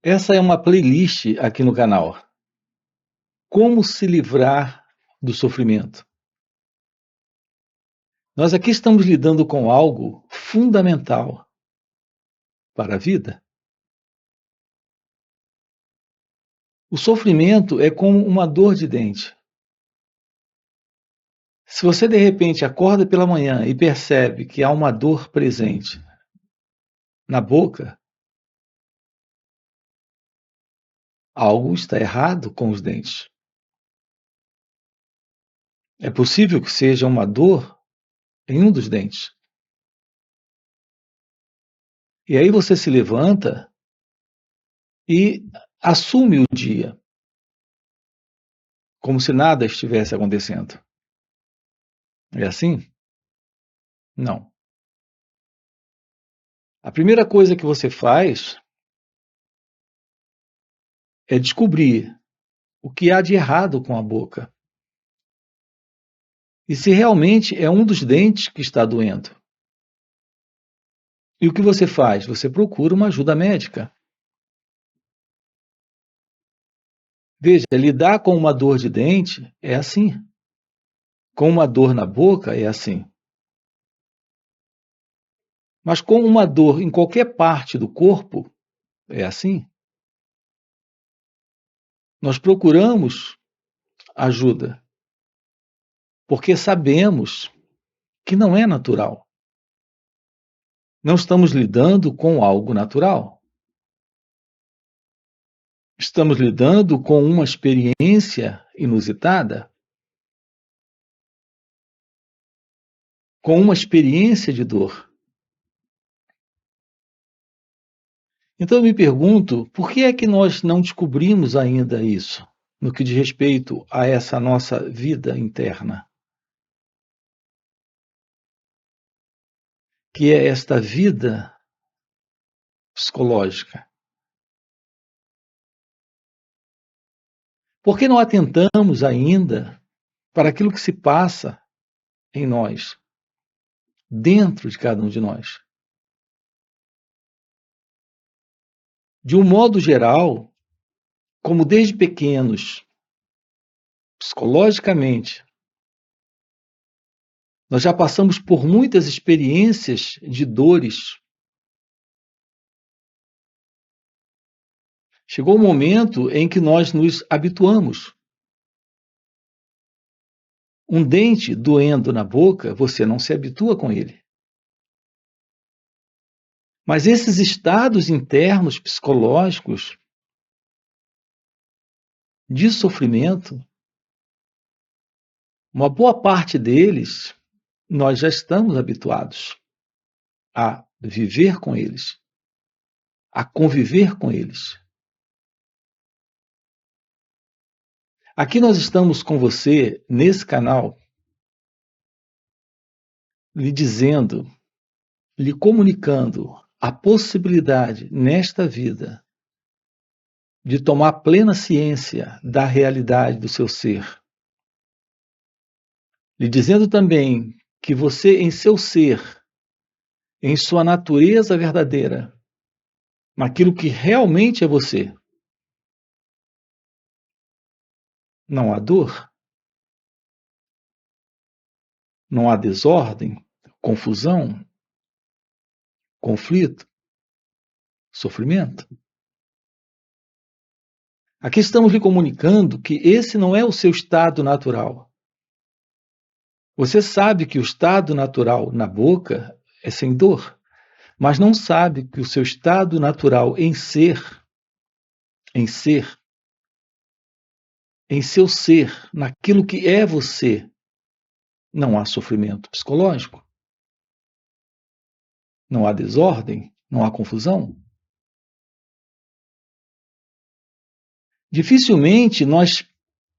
Essa é uma playlist aqui no canal. Como se livrar do sofrimento? Nós aqui estamos lidando com algo fundamental para a vida. O sofrimento é como uma dor de dente. Se você de repente acorda pela manhã e percebe que há uma dor presente na boca, algo está errado com os dentes. É possível que seja uma dor em um dos dentes. E aí você se levanta e assume o dia, como se nada estivesse acontecendo. É assim? Não. A primeira coisa que você faz é descobrir o que há de errado com a boca e se realmente é um dos dentes que está doendo. E o que você faz? Você procura uma ajuda médica. Veja, lidar com uma dor de dente é assim. Com uma dor na boca é assim. Mas com uma dor em qualquer parte do corpo é assim. Nós procuramos ajuda porque sabemos que não é natural. Não estamos lidando com algo natural. Estamos lidando com uma experiência inusitada, com uma experiência de dor. Então eu me pergunto, por que é que nós não descobrimos ainda isso, no que diz respeito a essa nossa vida interna, que é esta vida psicológica? Por que não atentamos ainda para aquilo que se passa em nós, dentro de cada um de nós? De um modo geral, como desde pequenos, psicologicamente, nós já passamos por muitas experiências de dores. Chegou o momento em que nós nos habituamos. Um dente doendo na boca, você não se habitua com ele. Mas esses estados internos psicológicos de sofrimento, uma boa parte deles, nós já estamos habituados a viver com eles, a conviver com eles. Aqui nós estamos com você, nesse canal, lhe dizendo, lhe comunicando a possibilidade, nesta vida, de tomar plena ciência da realidade do seu ser. Lhe dizendo também que você, em seu ser, em sua natureza verdadeira, naquilo que realmente é você, não há dor, não há desordem, confusão, conflito, sofrimento. Aqui estamos lhe comunicando que esse não é o seu estado natural. Você sabe que o estado natural na boca é sem dor, mas não sabe que o seu estado natural em ser, em ser, em seu ser, naquilo que é você, não há sofrimento psicológico, não há desordem, não há confusão. Dificilmente nós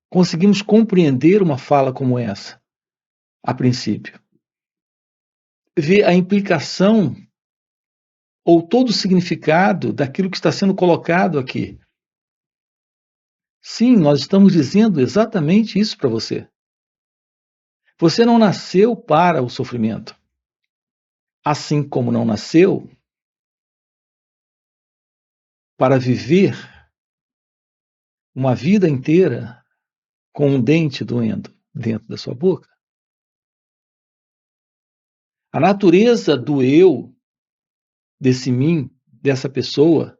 conseguimos compreender uma fala como essa, a princípio. Ver a implicação ou todo o significado daquilo que está sendo colocado aqui. Sim, nós estamos dizendo exatamente isso para você. Você não nasceu para o sofrimento. Assim como não nasceu para viver uma vida inteira com um dente doendo dentro da sua boca. A natureza do eu, desse mim, dessa pessoa,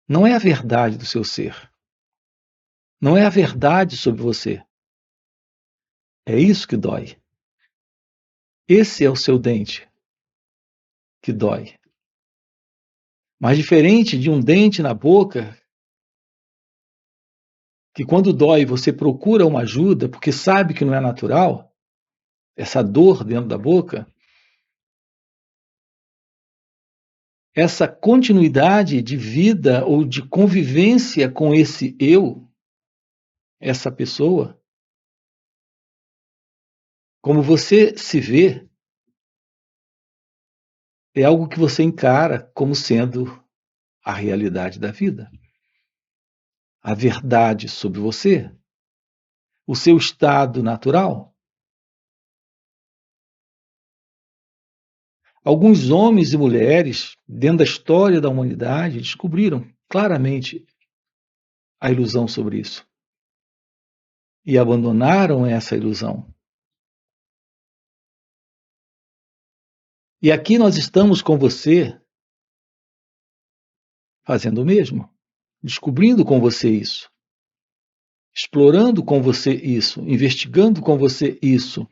não é a verdade do seu ser. Não é a verdade sobre você. É isso que dói. Esse é o seu dente que dói. Mas diferente de um dente na boca, que quando dói você procura uma ajuda porque sabe que não é natural, essa dor dentro da boca, essa continuidade de vida ou de convivência com esse eu, essa pessoa, como você se vê, é algo que você encara como sendo a realidade da vida. A verdade sobre você, o seu estado natural. Alguns homens e mulheres, dentro da história da humanidade, descobriram claramente a ilusão sobre isso. E abandonaram essa ilusão. E aqui nós estamos com você fazendo o mesmo, descobrindo com você isso, explorando com você isso, investigando com você isso.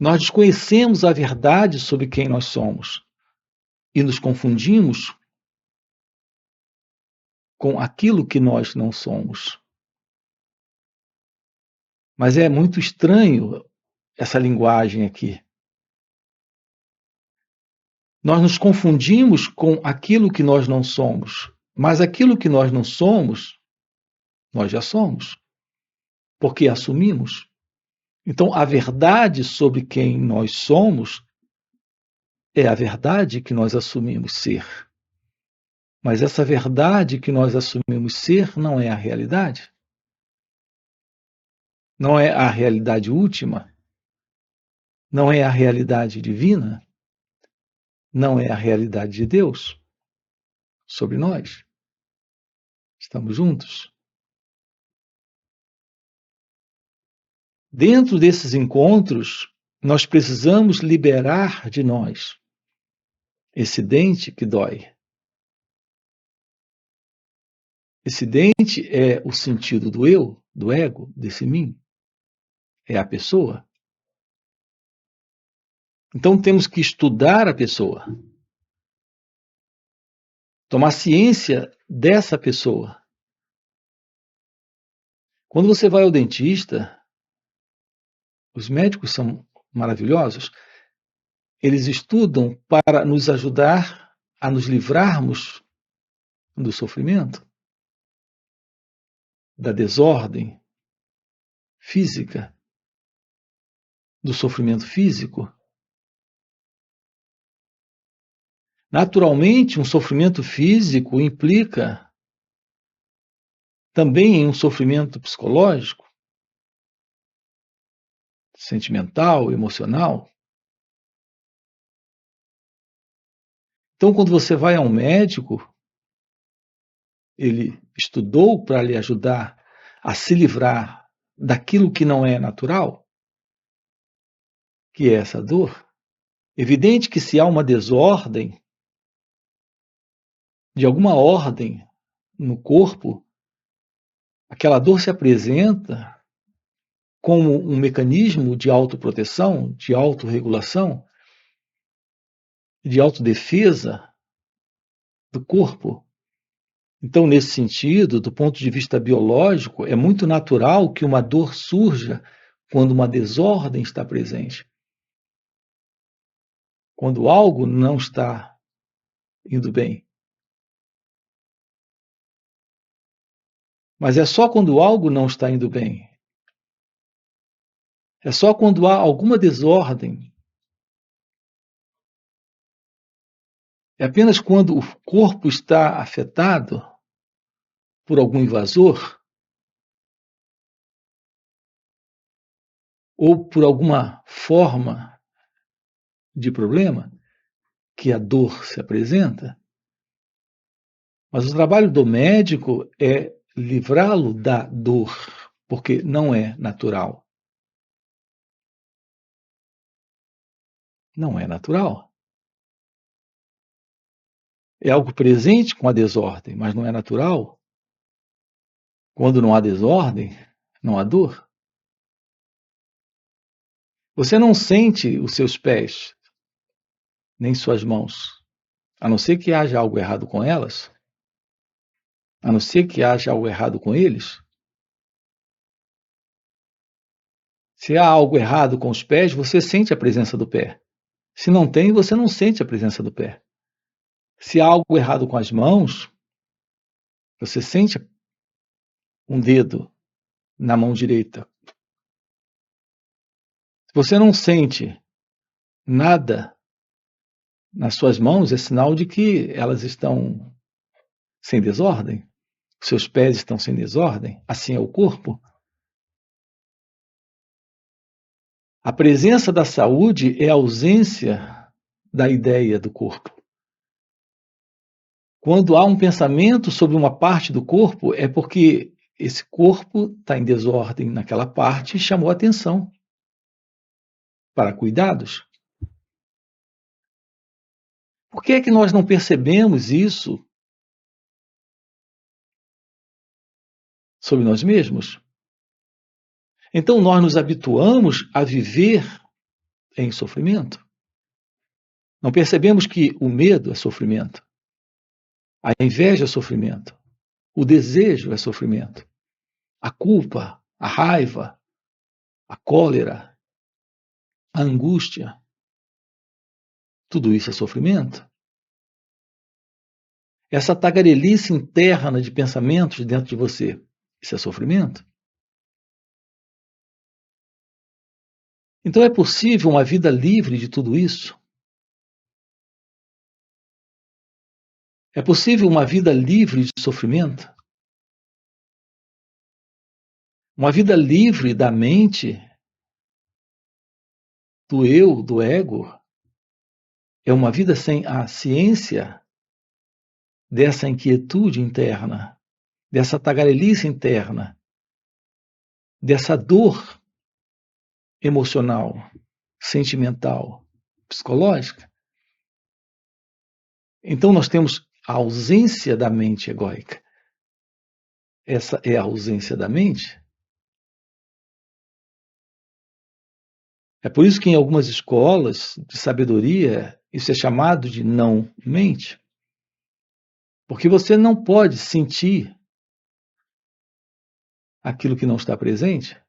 Nós desconhecemos a verdade sobre quem nós somos e nos confundimos com aquilo que nós não somos. Mas é muito estranho essa linguagem aqui. Nós nos confundimos com aquilo que nós não somos, mas aquilo que nós não somos, nós já somos, porque assumimos. Então, a verdade sobre quem nós somos é a verdade que nós assumimos ser. Mas essa verdade que nós assumimos ser não é a realidade. Não é a realidade última. Não é a realidade divina. Não é a realidade de Deus sobre nós. Estamos juntos? Dentro desses encontros, nós precisamos liberar de nós esse dente que dói. Esse dente é o sentido do eu, do ego, desse mim. É a pessoa. Então temos que estudar a pessoa. Tomar ciência dessa pessoa. Quando você vai ao dentista, os médicos são maravilhosos, eles estudam para nos ajudar a nos livrarmos do sofrimento, da desordem física, do sofrimento físico. Naturalmente, um sofrimento físico implica também em um sofrimento psicológico, sentimental, emocional. Então, quando você vai a um médico, ele estudou para lhe ajudar a se livrar daquilo que não é natural, que é essa dor. Evidente que se há uma desordem, de alguma ordem no corpo, aquela dor se apresenta como um mecanismo de autoproteção, de autorregulação, de autodefesa do corpo. Então, nesse sentido, do ponto de vista biológico, é muito natural que uma dor surja quando uma desordem está presente. Quando algo não está indo bem. Mas é só quando algo não está indo bem. É só quando há alguma desordem. É apenas quando o corpo está afetado por algum invasor ou por alguma forma de problema que a dor se apresenta, mas o trabalho do médico é livrá-lo da dor, porque não é natural. Não é natural. É algo presente com a desordem, mas não é natural. Quando não há desordem, não há dor. Você não sente os seus pés, nem suas mãos, a não ser que haja algo errado com elas, a não ser que haja algo errado com eles. Se há algo errado com os pés, você sente a presença do pé. Se não tem, você não sente a presença do pé. Se há algo errado com as mãos, você sente um dedo na mão direita. Se você não sente nada nas suas mãos, é sinal de que elas estão sem desordem. Seus pés estão sem desordem. Assim é o corpo. A presença da saúde é a ausência da ideia do corpo. Quando há um pensamento sobre uma parte do corpo, é porque esse corpo está em desordem naquela parte e chamou atenção para cuidados. Por que é que nós não percebemos isso sobre nós mesmos? Então nós nos habituamos a viver em sofrimento. Não percebemos que o medo é sofrimento, a inveja é sofrimento, o desejo é sofrimento, a culpa, a raiva, a cólera, a angústia, tudo isso é sofrimento. Essa tagarelice interna de pensamentos dentro de você, isso é sofrimento. Então é possível uma vida livre de tudo isso? É possível uma vida livre de sofrimento? Uma vida livre da mente, do eu, do ego? É uma vida sem a ciência dessa inquietude interna, dessa tagarelice interna, dessa dor emocional, sentimental, psicológica. Então nós temos a ausência da mente egóica. Essa é a ausência da mente. É por isso que em algumas escolas de sabedoria isso é chamado de não-mente. Porque você não pode sentir aquilo que não está presente.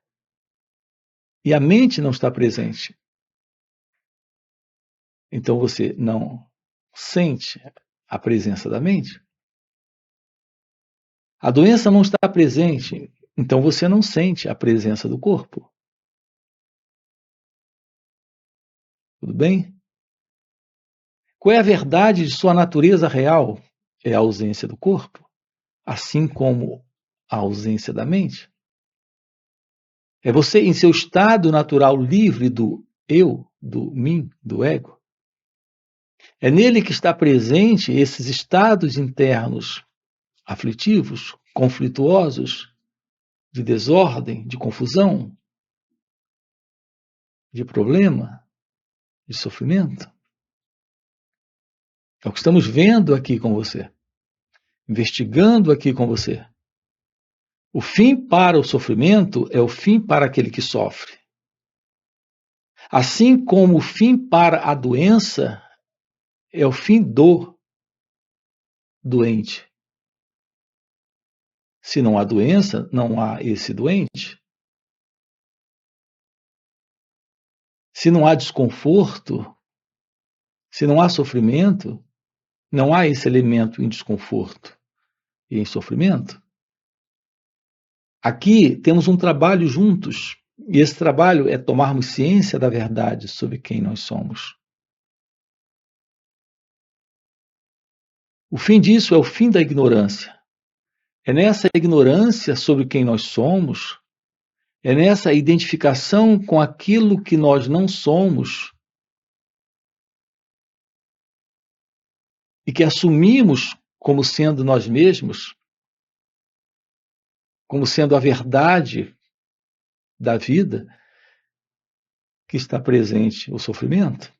E a mente não está presente. Então você não sente a presença da mente. A doença não está presente, então você não sente a presença do corpo. Tudo bem? Qual é a verdade de sua natureza real? É a ausência do corpo, assim como a ausência da mente. É você em seu estado natural livre do eu, do mim, do ego. É nele que está presente esses estados internos aflitivos, conflituosos, de desordem, de confusão, de problema, de sofrimento. É o que estamos vendo aqui com você, investigando aqui com você. O fim para o sofrimento é o fim para aquele que sofre. Assim como o fim para a doença é o fim do doente. Se não há doença, não há esse doente. Se não há desconforto, se não há sofrimento, não há esse elemento em desconforto e em sofrimento. Aqui temos um trabalho juntos, e esse trabalho é tomarmos ciência da verdade sobre quem nós somos. O fim disso é o fim da ignorância. É nessa ignorância sobre quem nós somos, é nessa identificação com aquilo que nós não somos, e que assumimos como sendo nós mesmos, como sendo a verdade da vida, que está presente o sofrimento.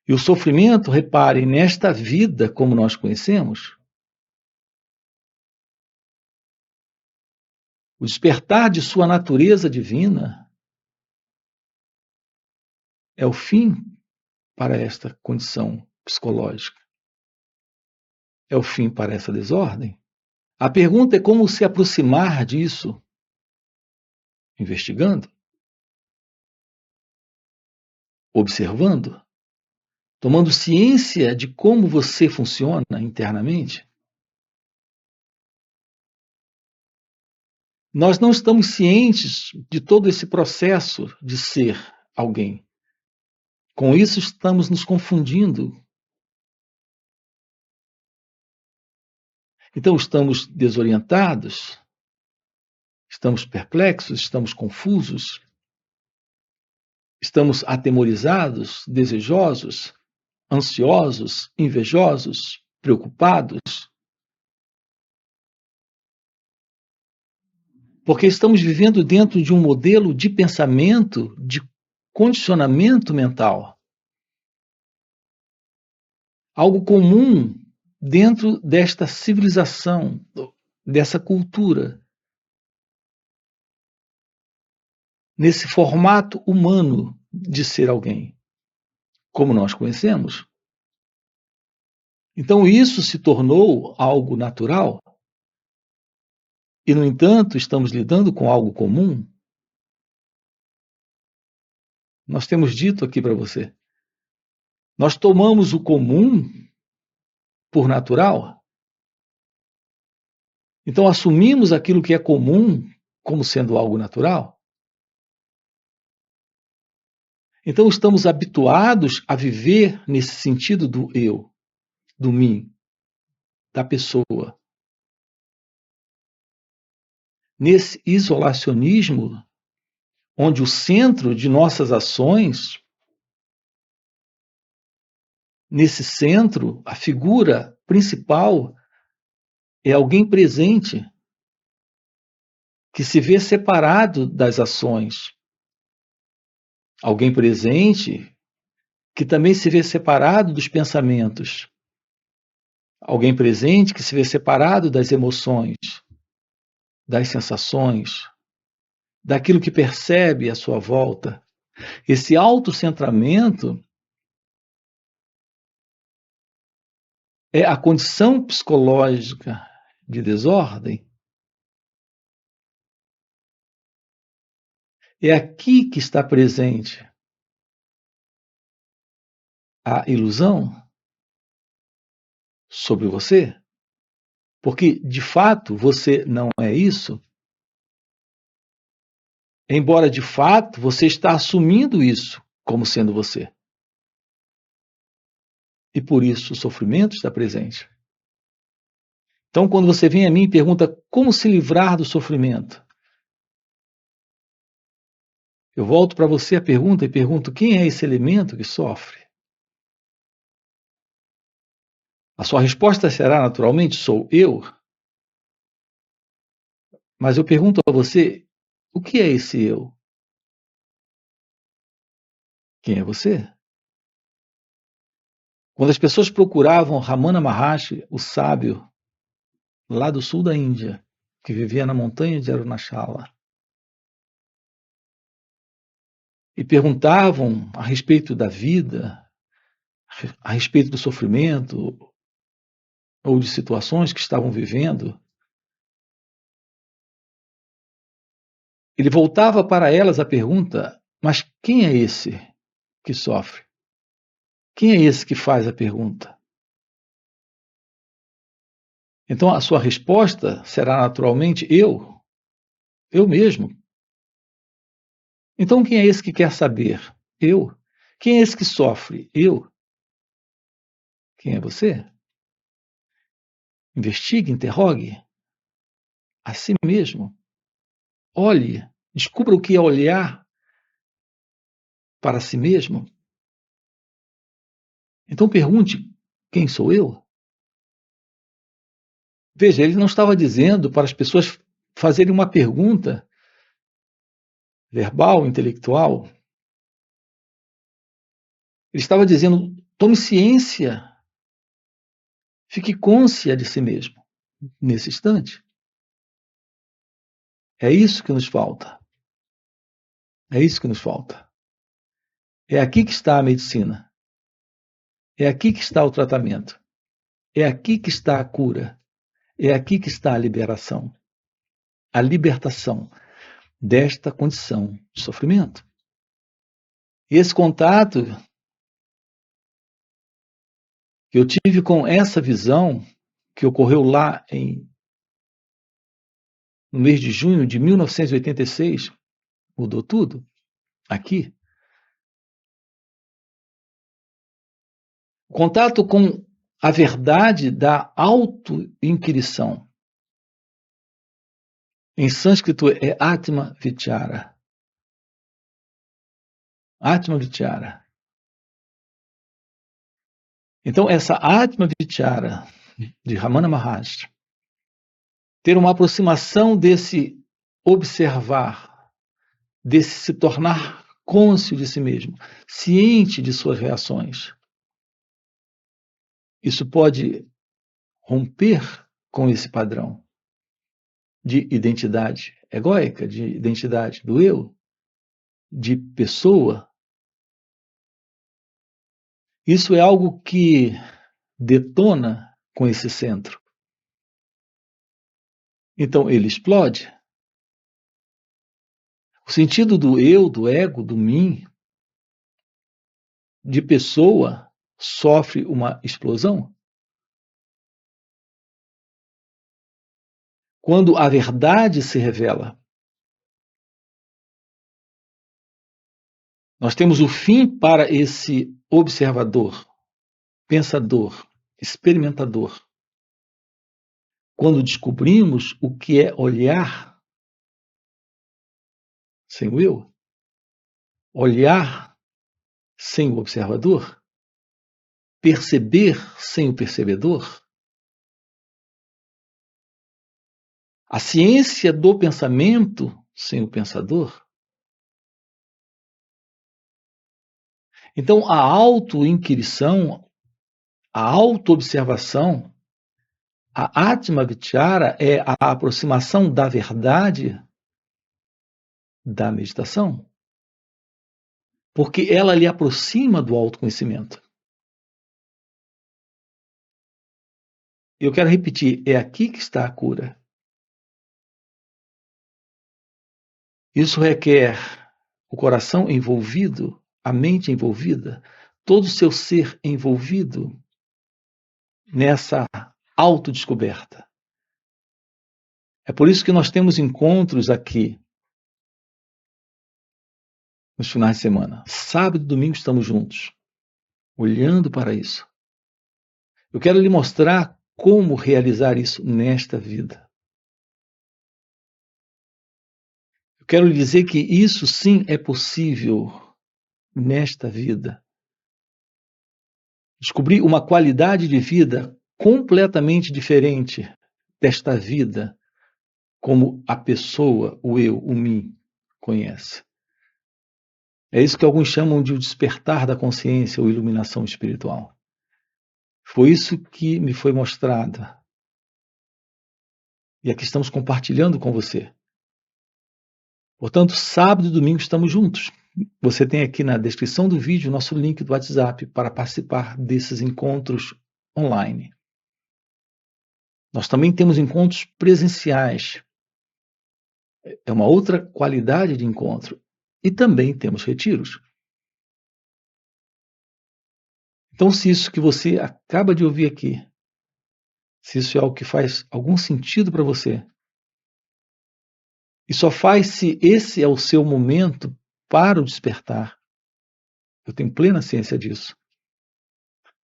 E o sofrimento, reparem, nesta vida como nós conhecemos, o despertar de sua natureza divina é o fim para esta condição psicológica. É o fim para essa desordem. A pergunta é como se aproximar disso, investigando, observando, tomando ciência de como você funciona internamente. Nós não estamos cientes de todo esse processo de ser alguém. Com isso, estamos nos confundindo. Então, estamos desorientados, estamos perplexos, estamos confusos, estamos atemorizados, desejosos, ansiosos, invejosos, preocupados. Porque estamos vivendo dentro de um modelo de pensamento, de condicionamento mental. Algo comum dentro desta civilização, dessa cultura, nesse formato humano de ser alguém, como nós conhecemos. Então, isso se tornou algo natural, e, no entanto, estamos lidando com algo comum. Nós temos dito aqui para você. Nós tomamos o comum por natural. Então, assumimos aquilo que é comum como sendo algo natural. Então, estamos habituados a viver nesse sentido do eu, do mim, da pessoa. Nesse isolacionismo, onde o centro de nossas ações, nesse centro, a figura principal é alguém presente, que se vê separado das ações. Alguém presente que também se vê separado dos pensamentos. Alguém presente que se vê separado das emoções, das sensações, daquilo que percebe à sua volta. Esse autocentramento é a condição psicológica de desordem. É aqui que está presente a ilusão sobre você, porque, de fato, você não é isso, embora, de fato, você está assumindo isso como sendo você. E, por isso, o sofrimento está presente. Então, quando você vem a mim e pergunta como se livrar do sofrimento, eu volto para você a pergunta e pergunto quem é esse elemento que sofre? A sua resposta será, naturalmente, sou eu. Mas eu pergunto a você, o que é esse eu? Quem é você? Quando as pessoas procuravam Ramana Maharshi, o sábio, lá do sul da Índia, que vivia na montanha de Arunachala, e perguntavam a respeito da vida, a respeito do sofrimento, ou de situações que estavam vivendo, ele voltava para elas a pergunta, mas quem é esse que sofre? Quem é esse que faz a pergunta? Então a sua resposta será naturalmente eu mesmo. Então quem é esse que quer saber? Eu. Quem é esse que sofre? Eu. Quem é você? Investigue, interrogue a si mesmo. Olhe, descubra o que é olhar para si mesmo. Então pergunte: quem sou eu? Veja, ele não estava dizendo para as pessoas fazerem uma pergunta verbal, intelectual. Ele estava dizendo: tome ciência, fique cônscia de si mesmo nesse instante. É isso que nos falta. É isso que nos falta. É aqui que está a medicina. É aqui que está o tratamento. É aqui que está a cura. É aqui que está a liberação. A libertação desta condição de sofrimento. E esse contato que eu tive com essa visão, que ocorreu lá no mês de junho de 1986, mudou tudo aqui. O contato com a verdade da auto-inquirição. Em sânscrito é Atma Vichara. Atma Vichara. Então, essa Atma Vichara de Ramana Maharshi, ter uma aproximação desse observar, desse se tornar cônscio de si mesmo, ciente de suas reações. Isso pode romper com esse padrão de identidade egóica, de identidade do eu, de pessoa. Isso é algo que detona com esse centro. Então ele explode. O sentido do eu, do ego, do mim, de pessoa, sofre uma explosão. Quando a verdade se revela, nós temos o fim para esse observador, pensador, experimentador. Quando descobrimos o que é olhar sem o eu, olhar sem o observador, perceber sem o percebedor, a ciência do pensamento sem o pensador. Então, a auto-inquirição, a auto-observação, a Atma Vichara é a aproximação da verdade da meditação, porque ela lhe aproxima do autoconhecimento. Eu quero repetir, é aqui que está a cura. Isso requer o coração envolvido, a mente envolvida, todo o seu ser envolvido nessa autodescoberta. É por isso que nós temos encontros aqui nos finais de semana. Sábado e domingo estamos juntos, olhando para isso. Eu quero lhe mostrar como realizar isso nesta vida. Eu quero lhe dizer que isso sim é possível nesta vida. Descobrir uma qualidade de vida completamente diferente desta vida, como a pessoa, o eu, o mim, conhece. É isso que alguns chamam de o despertar da consciência ou iluminação espiritual. Foi isso que me foi mostrado. E aqui estamos compartilhando com você. Portanto, sábado e domingo estamos juntos. Você tem aqui na descrição do vídeo o nosso link do WhatsApp para participar desses encontros online. Nós também temos encontros presenciais. É uma outra qualidade de encontro. E também temos retiros. Então, se isso que você acaba de ouvir aqui, se isso é algo que faz algum sentido para você, e só faz se esse é o seu momento para o despertar, eu tenho plena ciência disso.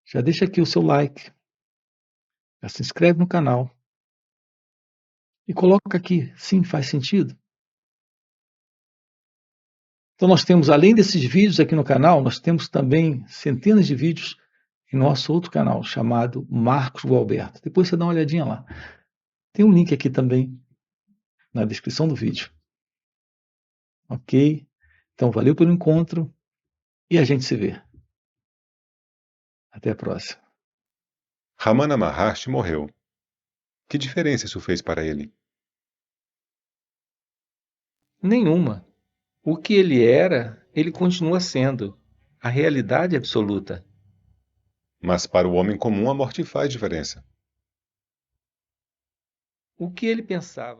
Já deixa aqui o seu like, já se inscreve no canal e coloca aqui, sim, faz sentido. Então nós temos, além desses vídeos aqui no canal, nós temos também centenas de vídeos em nosso outro canal, chamado Marcos Gualberto. Depois você dá uma olhadinha lá. Tem um link aqui também na descrição do vídeo. Ok? Então, valeu pelo encontro e a gente se vê. Até a próxima. Ramana Maharshi morreu. Que diferença isso fez para ele? Nenhuma. O que ele era, ele continua sendo. A realidade absoluta. Mas para o homem comum a morte faz diferença. O que ele pensava.